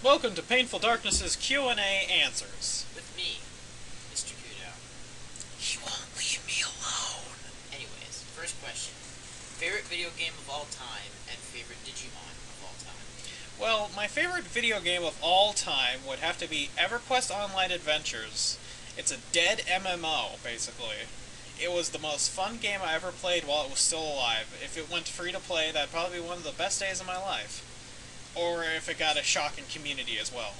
Welcome to Painful Darkness's Q&A Answers. With me, Mr. Kudo. He won't leave me alone. Anyways, first question. Favorite video game of all time and favorite Digimon of all time? Well, my favorite video game of all time would have to be EverQuest Online Adventures. It's a dead MMO, basically. It was the most fun game I ever played while it was still alive. If it went free to play, that'd probably be one of the best days of my life. Or if it got a shocking community as well.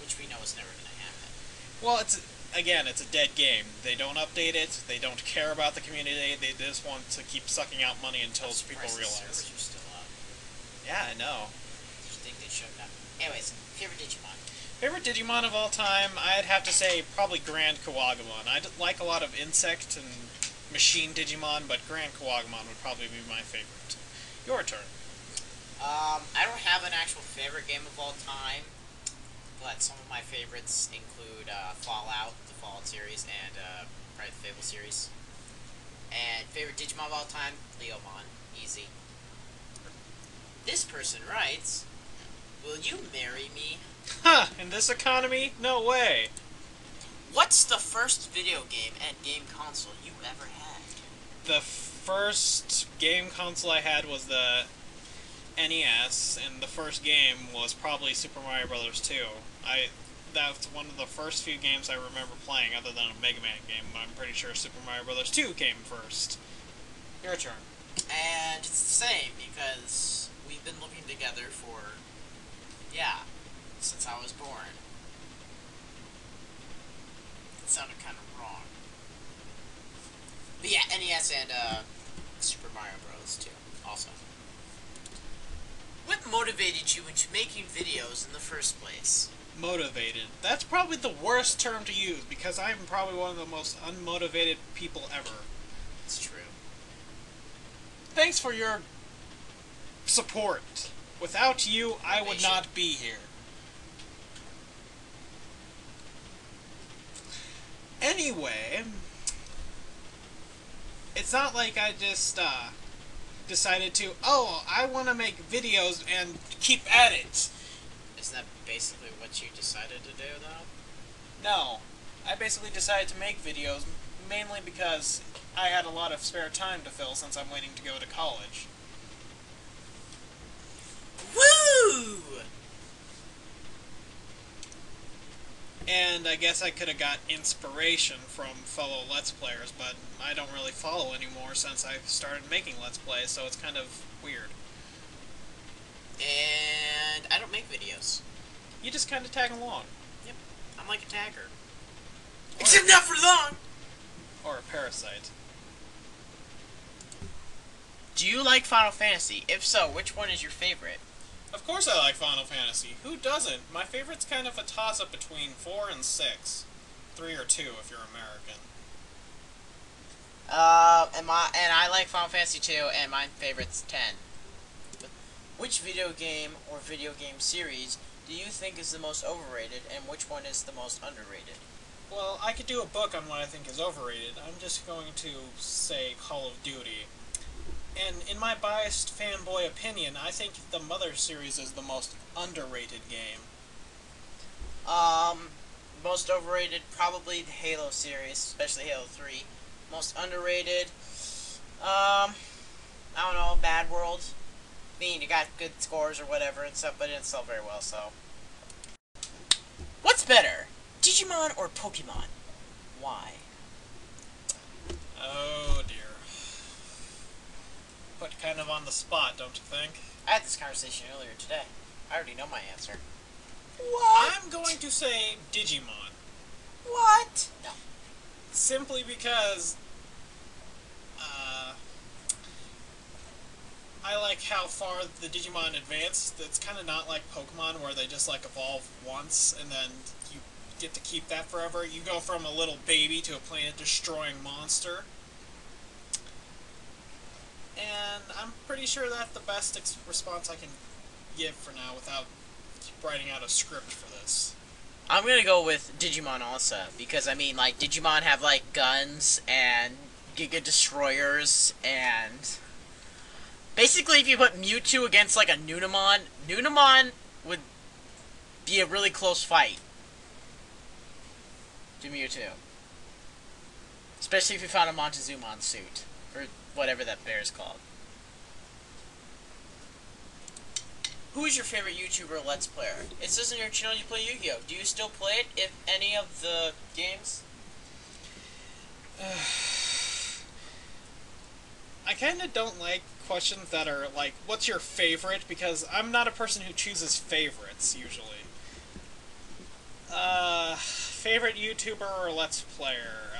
Which we know is never going to happen. Well, it's a dead game. They don't update it, they don't care about the community, they just want to keep sucking out money until people realize. The servers are still up. Yeah, I know. Do you think they showed up? Anyways, favorite Digimon? Favorite Digimon of all time, I'd have to say probably Grand Kawagamon. I like a lot of insect and machine Digimon, but Grand Kawagamon would probably be my favorite. Your turn. I don't have an actual favorite game of all time, but some of my favorites include Fallout, the Fallout series, and probably the Fable series. And favorite Digimon of all time, Leomon. Easy. This person writes, will you marry me? Huh, in this economy? No way. What's the first video game and game console you ever had? The first game console I had was the NES, and the first game was probably Super Mario Bros. 2. That's one of the first few games I remember playing, other than a Mega Man game. I'm pretty sure Super Mario Bros. 2 came first. Your turn. And it's the same, because we've been living together for, since I was born. It sounded kind of wrong. But yeah, NES and Super Mario Bros. 2, also. What motivated you into making videos in the first place? Motivated. That's probably the worst term to use, because I'm probably one of the most unmotivated people ever. It's true. Thanks for your support. Without you, I would not be here. Anyway, it's not like I just, decided to, I want to make videos and keep at it. Isn't that basically what you decided to do, though? No. I basically decided to make videos mainly because I had a lot of spare time to fill since I'm waiting to go to college. Woo! And I guess I could have got inspiration from fellow Let's Players, but I don't really follow anymore since I started making Let's Plays, so it's kind of weird. And I don't make videos. You just kind of tag along. Yep. I'm like a tagger. Except not for long! Or a parasite. Do you like Final Fantasy? If so, which one is your favorite? Of course I like Final Fantasy. Who doesn't? My favorite's kind of a toss-up between 4 and 6. 3 or 2 if you're American. And I like Final Fantasy 2, and my favorite's 10. Which video game or video game series do you think is the most overrated, and which one is the most underrated? Well, I could do a book on what I think is overrated. I'm just going to say Call of Duty. And in my biased fanboy opinion, I think the Mother series is the most underrated game. Most overrated, probably the Halo series, especially Halo 3. Most underrated, I don't know, Bad World. I mean, you got good scores or whatever and stuff, but it didn't sell very well, so. What's better, Digimon or Pokemon? Why? Oh dear. Put kind of on the spot, don't you think? I had this conversation earlier today. I already know my answer. What? I'm going to say Digimon. What? No. Simply because I like how far the Digimon advanced. It's kind of not like Pokemon where they just like evolve once and then you get to keep that forever. You go from a little baby to a planet-destroying monster. And I'm pretty sure that's the best response I can give for now without writing out a script for this. I'm gonna go with Digimon also, because I mean, like, Digimon have, like, guns and Giga Destroyers, and basically if you put Mewtwo against, like, a Nunamon, Nunamon would be a really close fight to Mewtwo. Especially if you found a Montezumon suit. Or whatever that bear's called. Who is your favorite YouTuber Let's Player? It says on your channel you play Yu-Gi-Oh! Do you still play it, if any of the games? I kind of don't like questions that are like, what's your favorite? Because I'm not a person who chooses favorites, usually. Favorite YouTuber or Let's Player?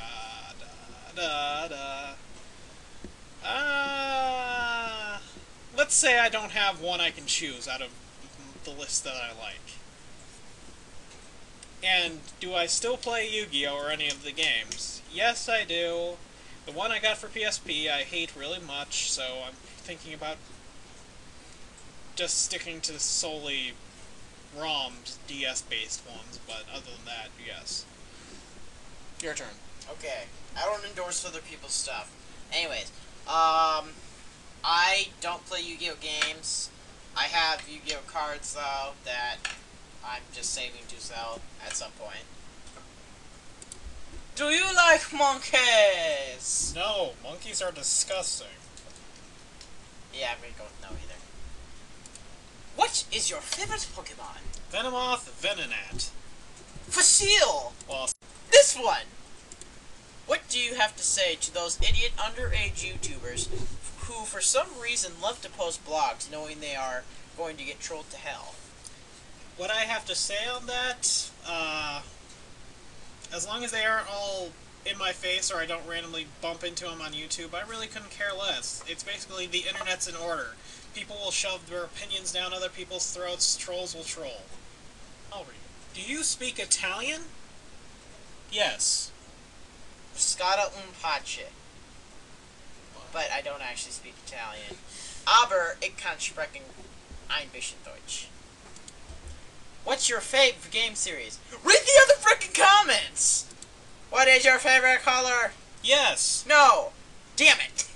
Let's say I don't have one I can choose out of the list that I like. And do I still play Yu-Gi-Oh! Or any of the games? Yes, I do. The one I got for PSP I hate really much, so I'm thinking about just sticking to solely ROMs, DS-based ones, but other than that, yes. Your turn. Okay. I don't endorse other people's stuff. Anyways, I don't play Yu-Gi-Oh! Games. I have Yu-Gi-Oh! Cards, though, that I'm just saving to sell at some point. Do you like monkeys? No, monkeys are disgusting. Yeah, I'm gonna go with no either. What is your favorite Pokemon? Venomoth, Venonat. Facile! Well, This one! What do you have to say to those idiot underage YouTubers who for some reason love to post blogs knowing they are going to get trolled to hell? what I have to say on that, as long as they aren't all in my face or I don't randomly bump into them on YouTube, I really couldn't care less. It's basically the internet's in order. People will shove their opinions down other people's throats, trolls will troll. I'll read it. Do you speak Italian? Yes. Scotta un pace. But I don't actually speak Italian. Aber ich kann sprechen ein bisschen Deutsch. What's your favorite game series? Read the other frickin' comments! What is your favorite color? Yes. No! Damn it!